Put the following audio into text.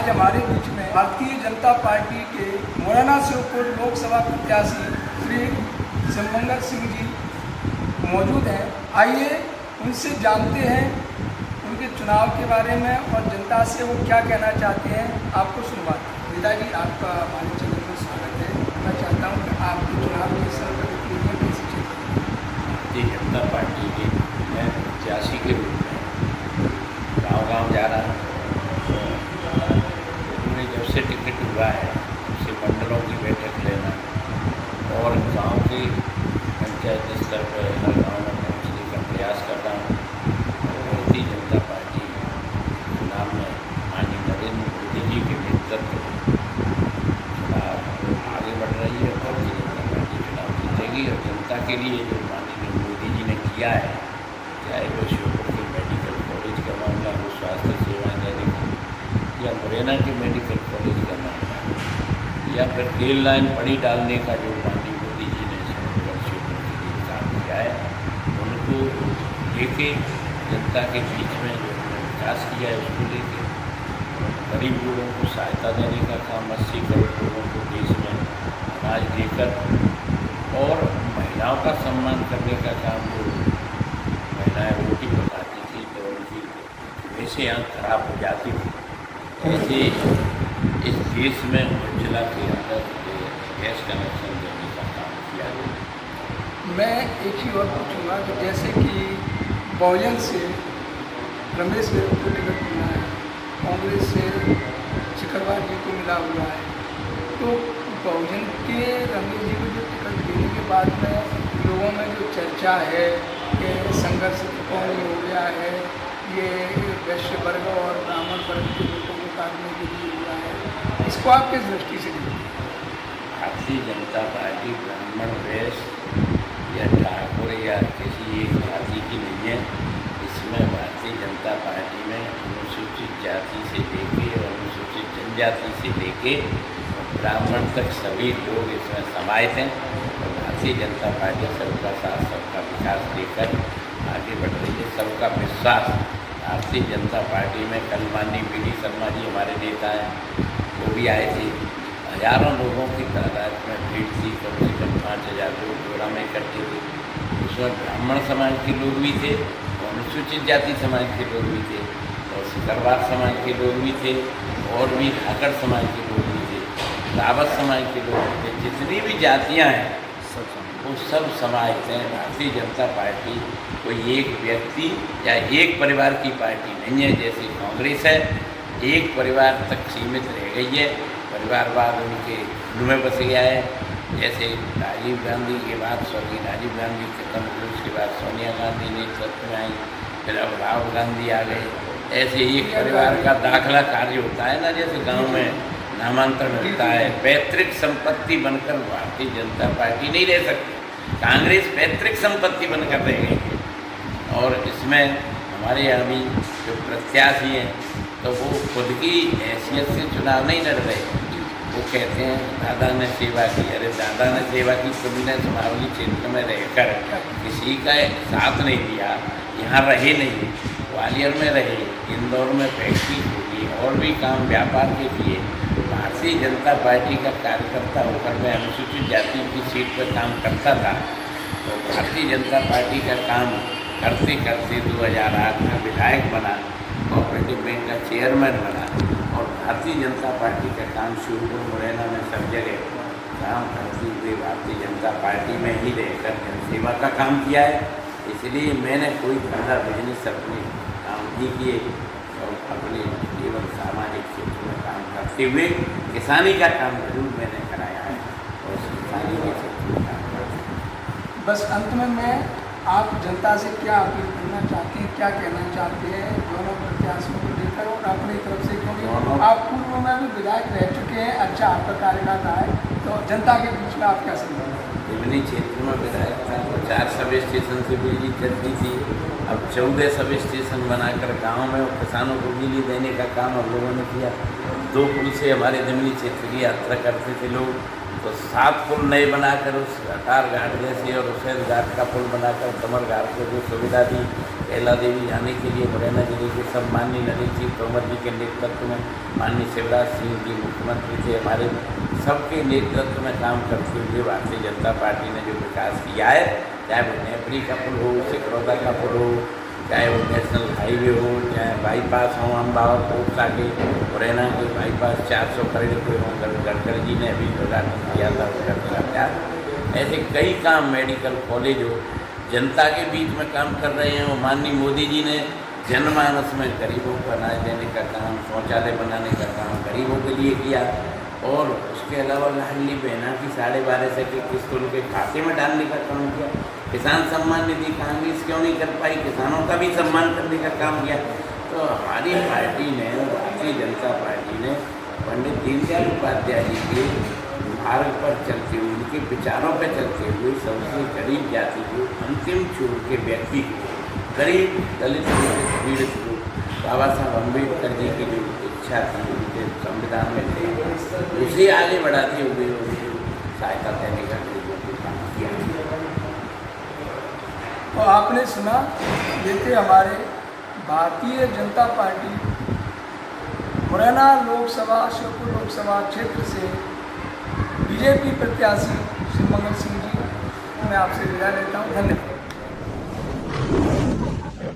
आज हमारे बीच में भारतीय जनता पार्टी के मुरैना शिवपुर लोकसभा प्रत्याशी श्री शिवमंगल सिंह जी मौजूद हैं। आइए उनसे जानते हैं उनके चुनाव के बारे में और जनता से वो क्या कहना चाहते हैं। आपको सुनवाते हैं। पिताजी, आपका हमारे चैनल में स्वागत है। मैं चाहता हूँ कि आपके चुनाव की सरगर्मी कैसी चल रही है? भारतीय जनता पार्टी के मैं प्रत्याशी के रूप में गांव-गांव जा रहा हूँ। उन्हें जब से टिकट हुआ है उससे मंडलों की बैठक लेना और गांव की पंचायत स्तर पर हर गाँव में पहुँचने का प्रयास कर रहा हूँ। भारतीय जनता पार्टी चुनाव में माननीय नरेंद्र मोदी जी के नेतृत्व में चुनाव आगे बढ़ रही है। भारतीय जनता पार्टी चुनाव जीतेगी और जनता के लिए जो माननीय मोदी जी ने किया है, चाहे वो शिवपुर के मेडिकल कॉलेज का मामला हो, स्वास्थ्य सेवाएं देने का, या मुरैना के मेडिकल कॉलेज का मामला, या फिर रेल लाइन बड़ी डालने का जो माननीय मोदी जी ने शिवपुर के लिए काम किया है, उनको लेके जनता के बीच में जो विकास किया है उसको लेके गरीब लोगों को सहायता देने का काम, 80 करोड़ लोगों को देश में अनाज देकर और महिलाओं का सम्मान करने का काम, जो महिलाएं रोटी पकाती थी तो उनकी वैसे आँख खराब हो जाती थी, ऐसे इस देश में उज्ज्वला के अंदर गैस कनेक्शन देने का काम किया गया। मैं एक ही और पूछूंगा कि जैसे कि बहुजन से रमेश देव को टिकट मिला है, कांग्रेस से शिखरवार जी को मिला हुआ है, तो बहुजन के रमेश जी को जो टिकट देने के बाद में लोगों में जो चर्चा है कि संघर्ष त्रिकोणीय हो गया है, ये वैश्य वर्ग और ब्राह्मण वर्ग के लोगों को काटने के लिए हुआ है, इसको आप किस दृष्टि से देखते हैं? भारतीय जनता पार्टी ब्राह्मण, वैश्य या ठाकुर या किसी एक जाति की नहीं है। इसमें भारतीय जनता पार्टी में अनुसूचित जाति से लेके और अनुसूचित जनजाति से लेके ब्राह्मण तक सभी लोग इसमें समाहित हैं और भारतीय जनता पार्टी सबका साथ सबका विकास लेकर आगे बढ़ रही है। सबका विश्वास भारतीय जनता पार्टी में। कल माननीय पी.डी. शर्मा जी हमारे नेता हैं, वो भी आए थे। हजारों लोगों की तादाद में भीड़ थी, कम से कम 5000 लोग जोड़ा में इकट्ठे थे। उसमें ब्राह्मण समाज के लोग भी थे, अनुसूचित जाति समाज के लोग भी थे और सिकरवार समाज के लोग भी थे और भी ठाकर समाज के लोग भी थे, रावत समाज के लोग भी थे। जितनी भी जातियाँ हैं वो सब समाज हैं। भारतीय जनता पार्टी कोई एक व्यक्ति या एक परिवार की पार्टी नहीं है, जैसे कांग्रेस है एक परिवार तक सीमित रह गई है, परिवारवाद उनके दिल में बस गया है। जैसे राजीव गांधी के बाद स्वर्गीय राजीव गांधी खत्म हुए, उसके बाद सोनिया गांधी नेतृत्व में आई, फिर अब राहुल गांधी आ गए। ऐसे एक परिवार का दाखला कार्य होता है ना, जैसे गांव में नामांतरण होता है। पैतृक संपत्ति बनकर भारतीय जनता पार्टी नहीं रह सकती, कांग्रेस पैतृक संपत्ति बनकर रह गई है। और इसमें हमारे यहाँ भी जो प्रत्याशी हैं तो वो खुद की हैसियत से चुनाव नहीं लड़ रहे। वो कहते हैं दादा ने सेवा की। अरे दादा ने सेवा की, कभी ने सुमावली क्षेत्र में रहकर किसी का साथ नहीं दिया, यहाँ रहे नहीं, ग्वालियर में रहे, इंदौर में फैक्ट्री होगी और भी काम व्यापार के लिए। भारतीय जनता पार्टी का कार्यकर्ता होकर मैं अनुसूचित जाति की सीट पर काम करता था, तो भारतीय जनता पार्टी का काम करते करते 2008 में विधायक बना, कोऑपरेटिव बैंक का चेयरमैन बना और भारतीय जनता पार्टी का काम शिवपुर मुरैना में सब जगह काम करते हुए भारतीय जनता पार्टी में ही रहकर जनसेवा का काम किया है। इसलिए मैंने कोई धंधा बिजनेस अपने काम नहीं किए और अपने केवल सामाजिक क्षेत्र में काम करते हुए किसानी का काम जरूर मैंने कराया है और किसानी के क्षेत्र में काम करते हैं। बस अंत में मैं आप जनता से क्या अपील करना चाहते हैं, क्या कहना चाहते हैं दोनों प्रत्याशियों को लेकर और अपनी तरफ से, क्योंकि आप पूर्व में भी विधायक रह चुके हैं, अच्छा आपका कार्यकाल रहा है, तो जनता के बीच में आप क्या समझते हैं? देवनी क्षेत्र में विधायक था तो 4 सब स्टेशन से बिजली चलती थी, अब 14 सब स्टेशन बनाकर गाँव में किसानों को बिजली देने का काम हम लोगों ने किया। 2 पुल से हमारे देवनी क्षेत्र की यात्रा करते थे लोग, तो 7 पुल नए बनाकर उस अटार घाट जैसे और उसेर घाट का पुल बनाकर कमर घाट को जो सुविधा दी कैला देवी जाने के लिए मुरैना जिले के सब माननीय नरेंद्र सिंह तोमर जी के नेतृत्व में माननीय शिवराज सिंह जी मुख्यमंत्री थे हमारे, सबके नेतृत्व में काम करते हुए भारतीय जनता पार्टी ने जो विकास किया है, चाहे वो नेपरी का पुल हो, सिकरौदा का पुल हो, चाहे वो नेशनल हाईवे हो, चाहे बाईपास हो, अम्बावर कोटा के मुरैना के बाईपास 400 करोड़ के हों, गडकरी जी ने अभी उद्घाटन किया था उसका। ऐसे कई काम, मेडिकल कॉलेज हो, जनता के बीच में काम कर रहे हैं। वो माननीय मोदी जी ने जनमानस में गरीबों को अनाज देने का काम, शौचालय बनाने का काम गरीबों के लिए किया और उसके अलावा लाडली बहना की 12.5 की किस्त उनके खाते में डालने का काम किया। किसान सम्मान निधि कांग्रेस क्यों नहीं कर पाई, किसानों का भी सम्मान करने का काम किया। तो हमारी पार्टी ने, भारतीय जनता पार्टी ने पंडित दीनदयाल उपाध्याय जी के मार्ग पर चलते हुए, उनके विचारों पर चलते हुए सबसे गरीब जाति को, अंतिम छोर के व्यक्ति को, गरीब दलित पीड़ित को बाबा साहब अम्बेडकर जी की जो इच्छा थी उनके संविधान में थे, उसे आगे बढ़ाते हुए उनकी सहायता देने का गरीबों को काम किया। तो आपने सुना, ये थे हमारे भारतीय जनता पार्टी मुरैना लोकसभा, श्योपुर लोकसभा क्षेत्र से बीजेपी प्रत्याशी श्री मंगल सिंह जी। मैं आपसे विदा लेता हूँ। धन्यवाद।